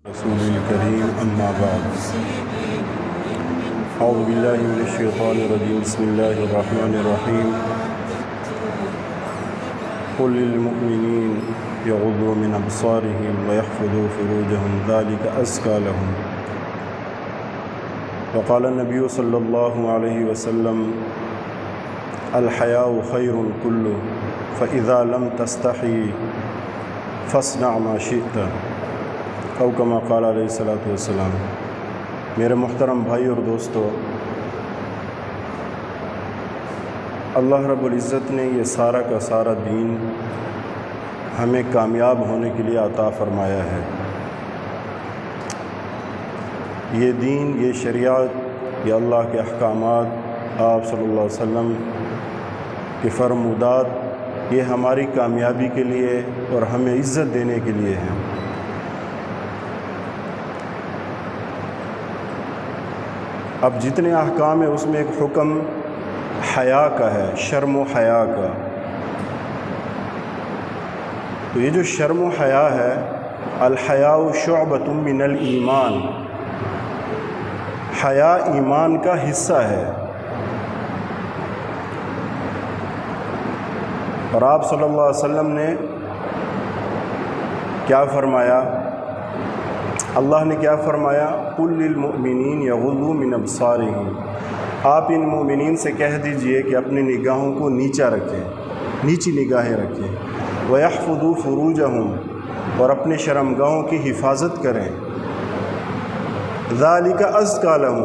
رسول الكريم أما بعد أعوذ بالله من الشيطان الرجيم بسم الله الرحمن الرحيم قل للمؤمنين يغضوا من أبصارهم ويحفظوا فروجهم ذلك أزكى لهم وقال النبي صلى الله عليه وسلم الحياء خير كله فإذا لم تستحي فاصنع ما شئت او کما قال علیہ الصلوۃ والسلام۔ میرے محترم بھائی اور دوستو، اللہ رب العزت نے یہ سارا کا سارا دین ہمیں کامیاب ہونے کے لیے عطا فرمایا ہے۔ یہ دین، یہ شریعت، یہ اللہ کے احکامات، آپ صلی اللہ علیہ وسلم کے فرمودات، یہ ہماری کامیابی کے لیے اور ہمیں عزت دینے کے لیے ہیں۔ اب جتنے احکام ہیں اس میں ایک حکم حیا کا ہے، شرم و حیا کا۔ تو یہ جو شرم و حیا ہے، الحیاء شعبۃ من الایمان، حیا ایمان کا حصہ ہے۔ اور آپ صلی اللہ علیہ وسلم نے کیا فرمایا؟ اللہ نے کیا فرمایا؟ قل للمؤمنین یغضوا من ابصارہم، آپ ان مومنین سے کہہ دیجئے کہ اپنی نگاہوں کو نیچا رکھیں، نیچی نگاہیں رکھیں، ویحفظوا فروجہم، اور اپنے شرمگاہوں کی حفاظت کریں، ذالک ازکی لہم،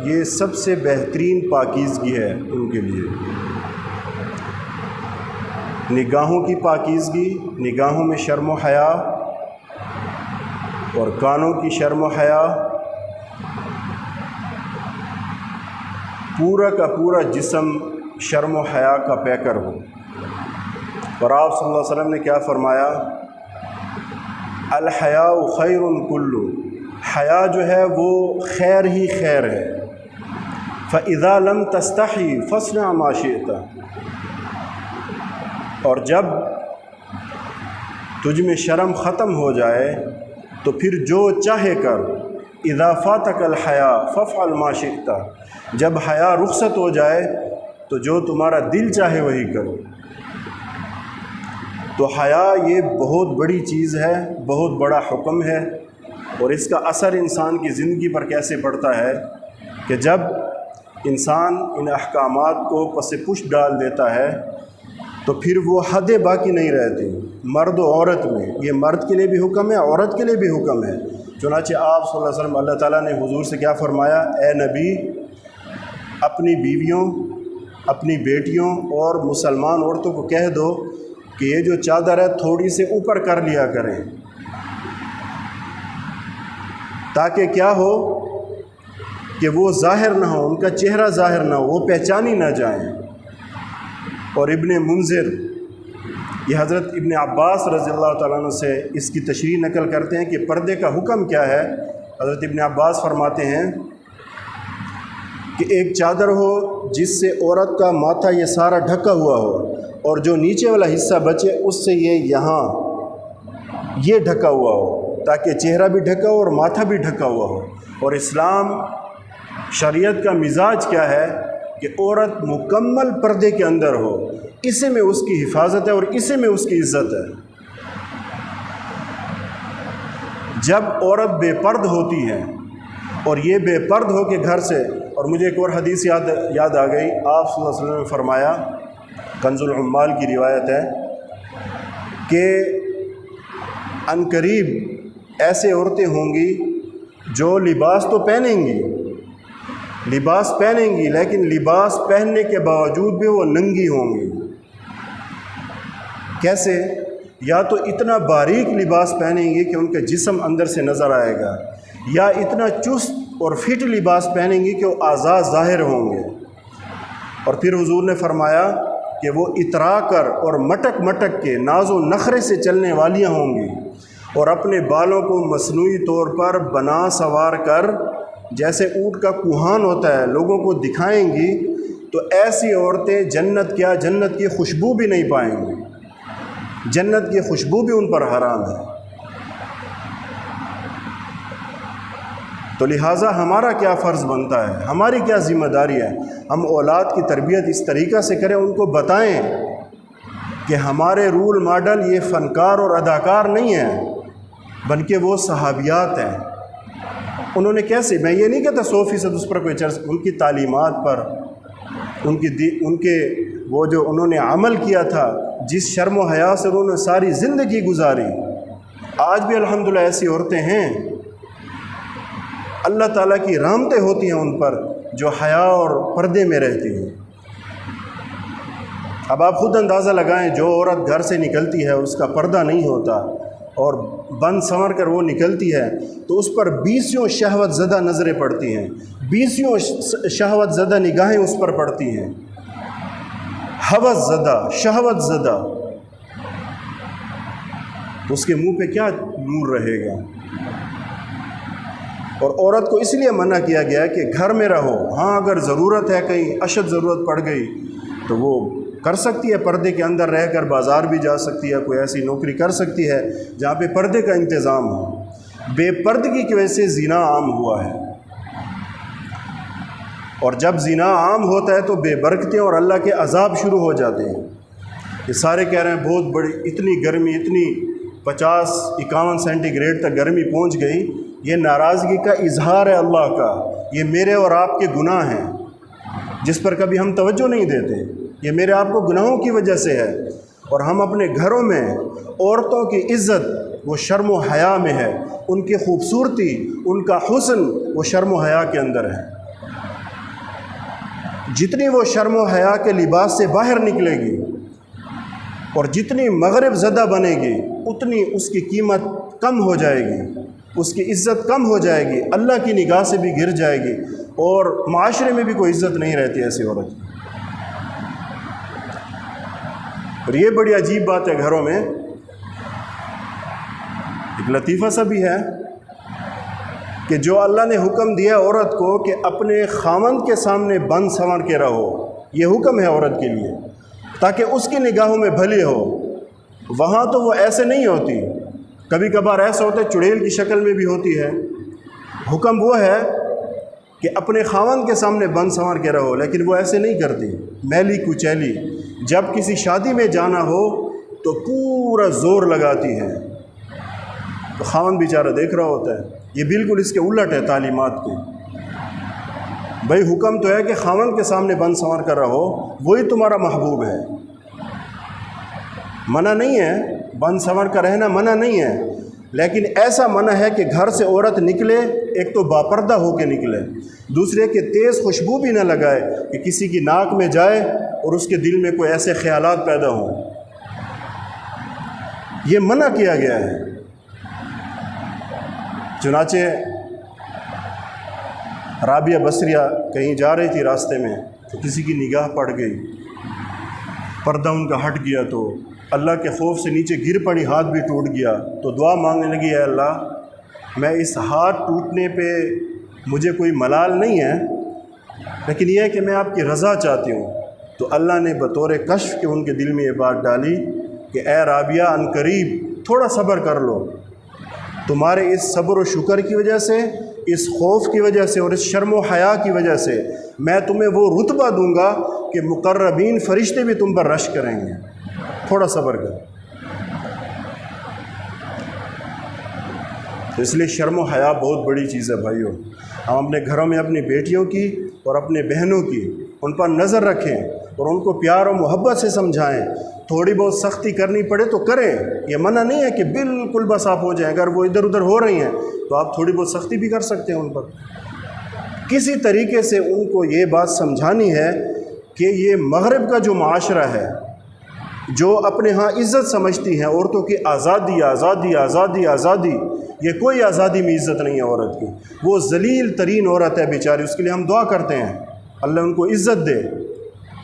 یہ سب سے بہترین پاکیزگی ہے ان کے لیے۔ نگاہوں کی پاکیزگی، نگاہوں میں شرم و حیا، اور کانوں کی شرم و حیا، پورا کا پورا جسم شرم و حیا کا پیکر ہو۔ اور آپ صلی اللہ علیہ وسلم نے کیا فرمایا؟ الحیاء خیر کلہ، حیا جو ہے وہ خیر ہی خیر ہے۔ فاذا لم تستحی فاصنع ما شئت، اور جب تجھ میں شرم ختم ہو جائے تو پھر جو چاہے کر، اذا فاتک الحیاء فافعل ما شئت، جب حیا رخصت ہو جائے تو جو تمہارا دل چاہے وہی کرو۔ تو حیا یہ بہت بڑی چیز ہے، بہت بڑا حکم ہے، اور اس کا اثر انسان کی زندگی پر کیسے پڑتا ہے کہ جب انسان ان احکامات کو پس پش ڈال دیتا ہے تو پھر وہ حد باقی نہیں رہتی، مرد و عورت میں۔ یہ مرد کے لیے بھی حکم ہے، عورت کے لیے بھی حکم ہے۔ چنانچہ آپ صلی اللہ علیہ وسلم، اللہ تعالیٰ نے حضور سے کیا فرمایا؟ اے نبی، اپنی بیویوں، اپنی بیٹیوں اور مسلمان عورتوں کو کہہ دو کہ یہ جو چادر ہے تھوڑی سے اوپر کر لیا کریں، تاکہ کیا ہو کہ وہ ظاہر نہ ہو، ان کا چہرہ ظاہر نہ ہو، وہ پہچانی نہ جائیں۔ اور ابن منذر، یہ حضرت ابن عباس رضی اللہ تعالیٰ عنہ سے اس کی تشریح نقل کرتے ہیں کہ پردے کا حکم کیا ہے۔ حضرت ابن عباس فرماتے ہیں کہ ایک چادر ہو جس سے عورت کا ماتھا یہ سارا ڈھکا ہوا ہو، اور جو نیچے والا حصہ بچے اس سے یہ ڈھکا ہوا ہو، تاکہ چہرہ بھی ڈھکا ہو اور ماتھا بھی ڈھکا ہوا ہو۔ اور اسلام شریعت کا مزاج کیا ہے کہ عورت مکمل پردے کے اندر ہو، اسے میں اس کی حفاظت ہے اور اسے میں اس کی عزت ہے۔ جب عورت بے پرد ہوتی ہے اور یہ بے پرد ہو کے گھر سے، اور مجھے ایک اور حدیث یاد آ گئی، آپ صلی اللہ علیہ وسلم نے فرمایا، کنز العمال کی روایت ہے کہ عنقریب ایسے عورتیں ہوں گی جو لباس تو پہنیں گی، لیکن لباس پہننے کے باوجود بھی وہ ننگی ہوں گی۔ کیسے؟ یا تو اتنا باریک لباس پہنیں گی کہ ان کا جسم اندر سے نظر آئے گا، یا اتنا چست اور فٹ لباس پہنیں گی کہ وہ اعضاء ظاہر ہوں گے۔ اور پھر حضور نے فرمایا کہ وہ اترا کر اور مٹک مٹک کے ناز و نخرے سے چلنے والیاں ہوں گی، اور اپنے بالوں کو مصنوعی طور پر بنا سنوار کر جیسے اونٹ کا کوہان ہوتا ہے لوگوں کو دکھائیں گی۔ تو ایسی عورتیں جنت کی خوشبو بھی نہیں پائیں گی، جنت کی خوشبو بھی ان پر حرام ہے۔ تو لہٰذا ہمارا کیا فرض بنتا ہے، ہماری کیا ذمہ داری ہے، ہم اولاد کی تربیت اس طریقہ سے کریں، ان کو بتائیں کہ ہمارے رول ماڈل یہ فنکار اور اداکار نہیں ہیں بلکہ وہ صحابیات ہیں۔ انہوں نے کیسے، میں یہ نہیں کہتا 100% اس پر کوئی چرچ، ان کی تعلیمات پر، ان کے وہ جو انہوں نے عمل کیا تھا، جس شرم و حیا سے انہوں نے ساری زندگی گزاری، آج بھی الحمدللہ ایسی عورتیں ہیں، اللہ تعالیٰ کی رحمتیں ہوتی ہیں ان پر، جو حیا اور پردے میں رہتی ہیں۔ اب آپ خود اندازہ لگائیں، جو عورت گھر سے نکلتی ہے اس کا پردہ نہیں ہوتا اور بند سنور کر وہ نکلتی ہے، تو اس پر 20 شہوت زدہ نظریں پڑتی ہیں، 20 شہوت زدہ نگاہیں اس پر پڑتی ہیں، ہوس زدہ، شہوت زدہ، تو اس کے منہ پہ کیا نور رہے گا؟ اور عورت کو اس لیے منع کیا گیا کہ گھر میں رہو، ہاں اگر ضرورت ہے، کہیں اشد ضرورت پڑ گئی تو وہ کر سکتی ہے، پردے کے اندر رہ کر بازار بھی جا سکتی ہے، کوئی ایسی نوکری کر سکتی ہے جہاں پہ پردے کا انتظام ہو۔ بے پردگی کی وجہ سے زنا عام ہوا ہے، اور جب زنا عام ہوتا ہے تو بے برکتیں اور اللہ کے عذاب شروع ہو جاتے ہیں۔ یہ سارے کہہ رہے ہیں بہت بڑی، اتنی گرمی، اتنی 50-51 سینٹی گریڈ تک گرمی پہنچ گئی، یہ ناراضگی کا اظہار ہے اللہ کا، یہ میرے اور آپ کے گناہ ہیں جس پر کبھی ہم توجہ نہیں دیتے، یہ میرے آپ کو گناہوں کی وجہ سے ہے۔ اور ہم اپنے گھروں میں عورتوں کی عزت وہ شرم و حیا میں ہے، ان کی خوبصورتی، ان کا حسن وہ شرم و حیا کے اندر ہے۔ جتنی وہ شرم و حیا کے لباس سے باہر نکلے گی اور جتنی مغرب زدہ بنے گی، اتنی اس کی قیمت کم ہو جائے گی، اس کی عزت کم ہو جائے گی، اللہ کی نگاہ سے بھی گر جائے گی، اور معاشرے میں بھی کوئی عزت نہیں رہتی ایسی عورت کی۔ اور یہ بڑی عجیب بات ہے، گھروں میں ایک لطیفہ سا بھی ہے کہ جو اللہ نے حکم دیا عورت کو کہ اپنے خاوند کے سامنے بند سنور کے رہو، یہ حکم ہے عورت کے لیے تاکہ اس کی نگاہوں میں بھلی ہو، وہاں تو وہ ایسے نہیں ہوتی، کبھی کبھار ایسا ہوتا ہے چڑیل کی شکل میں بھی ہوتی ہے۔ حکم وہ ہے کہ اپنے خاوند کے سامنے بند سنور کے رہو، لیکن وہ ایسے نہیں کرتی، میلی کچیلی، جب کسی شادی میں جانا ہو تو پورا زور لگاتی ہے، تو خاوند بیچارہ دیکھ رہا ہوتا ہے۔ یہ بالکل اس کے الٹ ہے تعلیمات کے۔ بھائی حکم تو ہے کہ خاوند کے سامنے بند سنور کر رہو، وہی تمہارا محبوب ہے، منع نہیں ہے، بند سنور کا رہنا منع نہیں ہے، لیکن ایسا منع ہے کہ گھر سے عورت نکلے، ایک تو باپردہ ہو کے نکلے، دوسرے کہ تیز خوشبو بھی نہ لگائے کہ کسی کی ناک میں جائے اور اس کے دل میں کوئی ایسے خیالات پیدا ہوں، یہ منع کیا گیا ہے۔ چنانچہ رابعہ بصریہ کہیں جا رہی تھی، راستے میں تو کسی کی نگاہ پڑ گئی، پردہ ان کا ہٹ گیا تو اللہ کے خوف سے نیچے گر پڑی، ہاتھ بھی ٹوٹ گیا، تو دعا مانگنے لگی، اے اللہ میں اس ہاتھ ٹوٹنے پہ مجھے کوئی ملال نہیں ہے، لیکن یہ ہے کہ میں آپ کی رضا چاہتی ہوں۔ تو اللہ نے بطور کشف کے ان کے دل میں یہ بات ڈالی کہ اے رابعہ عنقریب تھوڑا صبر کر لو، تمہارے اس صبر و شکر کی وجہ سے، اس خوف کی وجہ سے اور اس شرم و حیا کی وجہ سے میں تمہیں وہ رتبہ دوں گا کہ مقربین فرشتے بھی تم پر رش کریں گے، تھوڑا صبر کر۔ تو اس لیے شرم و حیا بہت بڑی چیز ہے بھائیوں، ہم اپنے گھروں میں اپنی بیٹیوں کی اور اپنے بہنوں کی ان پر نظر رکھیں اور ان کو پیار و محبت سے سمجھائیں، تھوڑی بہت سختی کرنی پڑے تو کریں، یہ منع نہیں ہے کہ بالکل بس آپ ہو جائیں، اگر وہ ادھر ادھر ہو رہی ہیں تو آپ تھوڑی بہت سختی بھی کر سکتے ہیں ان پر، کسی طریقے سے ان کو یہ بات سمجھانی ہے کہ یہ مغرب کا جو معاشرہ ہے، جو اپنے ہاں عزت سمجھتی ہیں عورتوں کی آزادی آزادی آزادی آزادی، یہ کوئی آزادی میں عزت نہیں ہے عورت کی، وہ ذلیل ترین عورت ہے بیچاری، اس کے لیے ہم دعا کرتے ہیں اللہ ان کو عزت دے،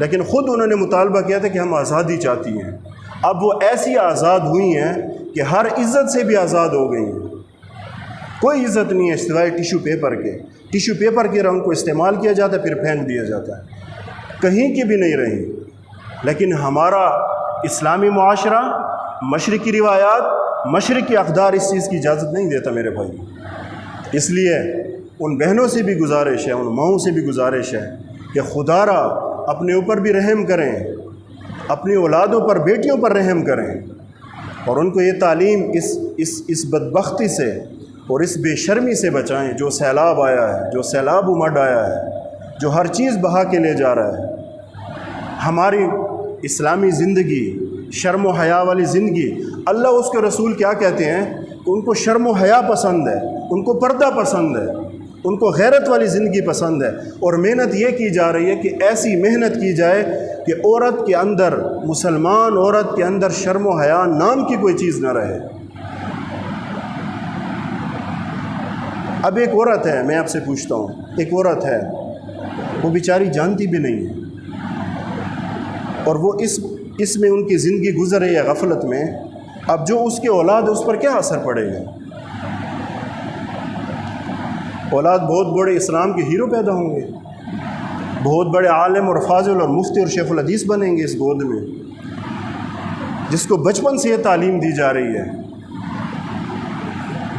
لیکن خود انہوں نے مطالبہ کیا تھا کہ ہم آزادی چاہتی ہیں، اب وہ ایسی آزاد ہوئی ہیں کہ ہر عزت سے بھی آزاد ہو گئی ہیں، کوئی عزت نہیں ہے سوائے ٹیشو پیپر کے، ٹیشو پیپر کی رنگ کو استعمال کیا جاتا ہے پھر پھینک دیا جاتا ہے، کہیں کی بھی نہیں رہی۔ لیکن ہمارا اسلامی معاشرہ، مشرقی روایات، مشرقی اقدار اس چیز کی اجازت نہیں دیتا میرے بھائی، اس لیے ان بہنوں سے بھی گزارش ہے، ان ماؤں سے بھی گزارش ہے کہ خدا را اپنے اوپر بھی رحم کریں، اپنی اولادوں پر، بیٹیوں پر رحم کریں، اور ان کو یہ تعلیم اس بدبختی سے اور اس بے شرمی سے بچائیں جو سیلاب آیا ہے، جو سیلاب امڈ آیا ہے، جو ہر چیز بہا کے لے جا رہا ہے۔ ہماری اسلامی زندگی، شرم و حیا والی زندگی، اللہ اس کے رسول کیا کہتے ہیں کہ ان کو شرم و حیا پسند ہے، ان کو پردہ پسند ہے، ان کو غیرت والی زندگی پسند ہے، اور محنت یہ کی جا رہی ہے کہ ایسی محنت کی جائے کہ عورت کے اندر، مسلمان عورت کے اندر شرم و حیا نام کی کوئی چیز نہ رہے۔ اب ایک عورت ہے، میں آپ سے پوچھتا ہوں، ایک عورت ہے، وہ بیچاری جانتی بھی نہیں ہے، اور وہ اس میں ان کی زندگی گزر رہی ہے غفلت میں، اب جو اس کے اولاد ہے اس پر کیا اثر پڑے گا؟ اولاد بہت بڑے اسلام کے ہیرو پیدا ہوں گے، بہت بڑے عالم اور فاضل اور مفتی اور شیخ الحدیث بنیں گے اس گود میں، جس کو بچپن سے یہ تعلیم دی جا رہی ہے،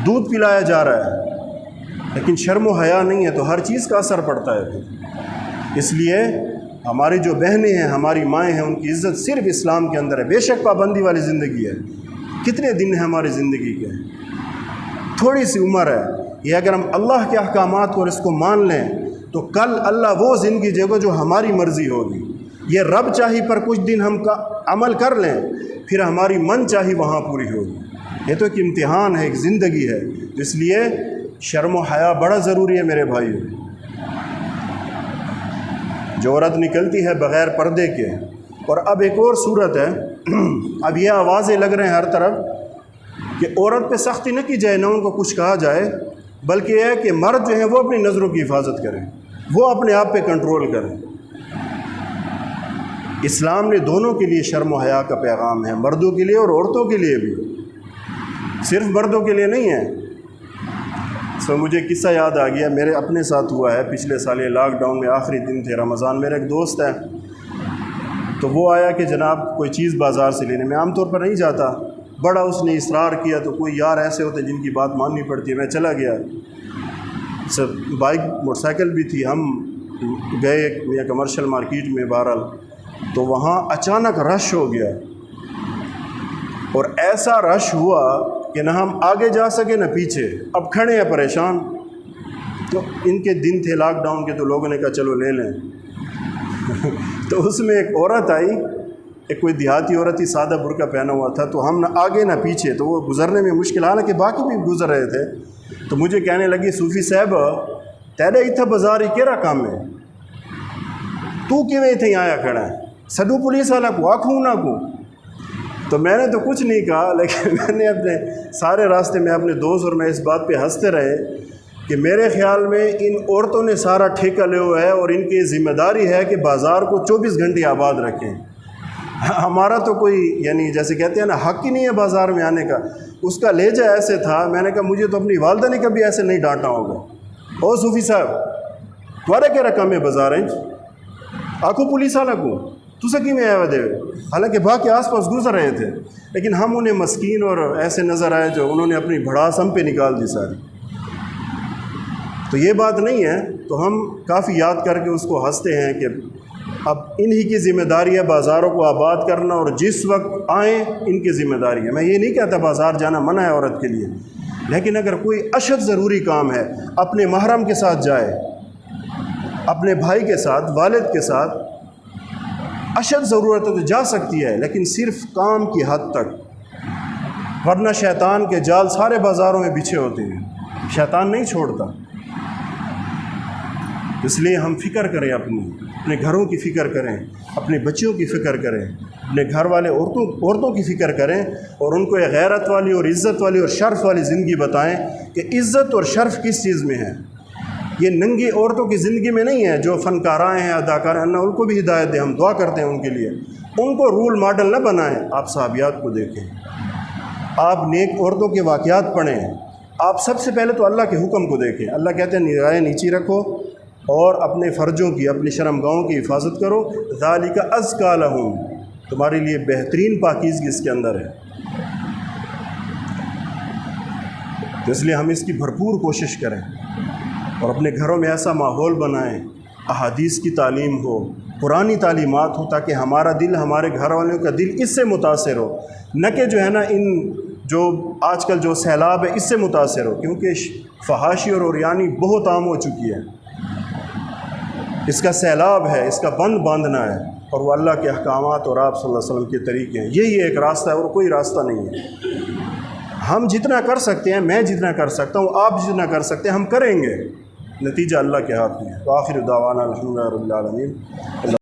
دودھ پلایا جا رہا ہے، لیکن شرم و حیا نہیں ہے تو ہر چیز کا اثر پڑتا ہے۔ اس لیے ہماری جو بہنیں ہیں، ہماری مائیں ہیں، ان کی عزت صرف اسلام کے اندر ہے۔ بے شک پابندی والی زندگی ہے، کتنے دن ہیں ہماری زندگی کے، تھوڑی سی عمر ہے، یہ اگر ہم اللہ کے احکامات کو اور اس کو مان لیں تو کل اللہ وہ زندگی دے گا جو ہماری مرضی ہوگی۔ یہ رب چاہی پر کچھ دن ہم کا عمل کر لیں، پھر ہماری من چاہی وہاں پوری ہوگی۔ یہ تو ایک امتحان ہے، ایک زندگی ہے، اس لیے شرم و حیا بڑا ضروری ہے میرے بھائیو۔ جو عورت نکلتی ہے بغیر پردے کے، اور اب ایک اور صورت ہے، اب یہ آوازیں لگ رہے ہیں ہر طرف کہ عورت پہ سختی نہ کی جائے، نہ ان کو کچھ کہا جائے، بلکہ یہ ہے کہ مرد جو ہیں وہ اپنی نظروں کی حفاظت کریں، وہ اپنے آپ پہ کنٹرول کریں۔ اسلام نے دونوں کے لیے شرم و حیا کا پیغام ہے، مردوں کے لیے اور عورتوں کے لیے بھی، صرف مردوں کے لیے نہیں ہے۔ سو مجھے قصہ یاد آ گیا، میرے اپنے ساتھ ہوا ہے پچھلے سال، یہ لاک ڈاؤن میں آخری دن تھے رمضان، میرا ایک دوست ہے تو وہ آیا کہ جناب کوئی چیز بازار سے لینے، میں عام طور پر نہیں جاتا، بڑا اس نے اصرار کیا، تو کوئی یار ایسے ہوتے جن کی بات ماننی پڑتی ہے، میں چلا گیا، سب بائک موٹر سائیکل بھی تھی، ہم گئے یا کمرشل مارکیٹ میں بہرحال، تو وہاں اچانک رش ہو گیا، اور ایسا رش ہوا کہ نہ ہم آگے جا سکے نہ پیچھے، اب کھڑے ہیں پریشان۔ تو ان کے دن تھے لاک ڈاؤن کے، تو لوگوں نے کہا چلو لے لیں تو اس میں ایک عورت آئی، ایک کوئی دیہاتی عورت ہی، سادہ برقع پہنا ہوا تھا، تو ہم نہ آگے نہ پیچھے، تو وہ گزرنے میں مشکل، حالانکہ باقی بھی گزر رہے تھے، تو مجھے کہنے لگی صوفی صاحب تیرے اتھا بازار ہی کیرا کام ہے، تو کیویں اتھے آیا کھڑا ہے، سڈو پولیس والا کو آکھوں نہ کو۔ تو میں نے تو کچھ نہیں کہا، لیکن میں نے اپنے سارے راستے میں اپنے دوست اور میں اس بات پہ ہنستے رہے کہ میرے خیال میں ان عورتوں نے سارا ٹھیکہ لے ہوا ہے، اور ان کی ذمہ داری ہے کہ بازار کو 24 گھنٹے آباد رکھیں۔ ہمارا تو کوئی یعنی جیسے کہتے ہیں نا حق ہی نہیں ہے بازار میں آنے کا۔ اس کا لہجہ ایسے تھا، میں نے کہا مجھے تو اپنی والدہ نے کبھی ایسے نہیں ڈانٹا ہوگا، او صوفی صاحب تمہارا کیا رقم ہے بازار ہیں آنکھوں پولیس والا کو تسا کی میں آیا دے، حالانکہ باقی آس پاس گزر رہے تھے، لیکن ہم انہیں مسکین اور ایسے نظر آئے جو انہوں نے اپنی بھڑاس ہم پہ نکال دی ساری۔ تو یہ بات نہیں ہے، تو ہم کافی یاد کر کے اس کو ہنستے ہیں کہ اب انہی کی ذمہ داری ہے بازاروں کو آباد کرنا، اور جس وقت آئیں ان کی ذمہ داری ہے۔ میں یہ نہیں کہتا بازار جانا منع ہے عورت کے لیے، لیکن اگر کوئی اشد ضروری کام ہے، اپنے محرم کے ساتھ جائے، اپنے بھائی کے ساتھ، والد کے ساتھ، اشد ضرورت ہے تو جا سکتی ہے، لیکن صرف کام کی حد تک، ورنہ شیطان کے جال سارے بازاروں میں بچھے ہوتے ہیں، شیطان نہیں چھوڑتا۔ اس لیے ہم فکر کریں، اپنے گھروں کی فکر کریں، اپنے بچوں کی فکر کریں، اپنے گھر والے عورتوں کی فکر کریں، اور ان کو ایک غیرت والی اور عزت والی اور شرف والی زندگی بتائیں کہ عزت اور شرف کس چیز میں ہے۔ یہ ننگی عورتوں کی زندگی میں نہیں ہے، جو فنکارائیں ہیں، اداکاریں ہیں، ان کو بھی ہدایت دیں، ہم دعا کرتے ہیں ان کے لیے، ان کو رول ماڈل نہ بنائیں۔ آپ صحابیات کو دیکھیں، آپ نیک عورتوں کے واقعات پڑھیں، آپ سب سے پہلے تو اللہ کے حکم کو دیکھیں۔ اللہ کہتے ہیں نگاہیں نیچی رکھو اور اپنے فرجوں کی، اپنی شرمگاہوں کی حفاظت کرو، ذالک ازکی لہم، تمہارے لیے بہترین پاکیزگی اس کے اندر ہے۔ تو اس لیے ہم اس کی بھرپور کوشش کریں۔ اور اپنے گھروں میں ایسا ماحول بنائیں، احادیث کی تعلیم ہو، پرانی تعلیمات ہو، تاکہ ہمارا دل، ہمارے گھر والوں کا دل اس سے متاثر ہو، نہ کہ جو ہے نا ان جو آج کل جو سیلاب ہے اس سے متاثر ہو، کیونکہ فحاشی اور عریانی بہت عام ہو چکی ہے۔ اس کا سیلاب ہے، اس کا بند باندھنا ہے، اور وہ اللہ کے احکامات اور آپ صلی اللہ علیہ وسلم کے طریقے ہیں، یہی ایک راستہ ہے اور کوئی راستہ نہیں ہے۔ ہم جتنا کر سکتے ہیں، میں جتنا کر سکتا ہوں، آپ جتنا کر سکتے ہیں، ہم کریں گے، نتیجہ اللہ کے ہاتھ میں ہے۔ وآخر دعوانا الحمد للہ رب العالمین۔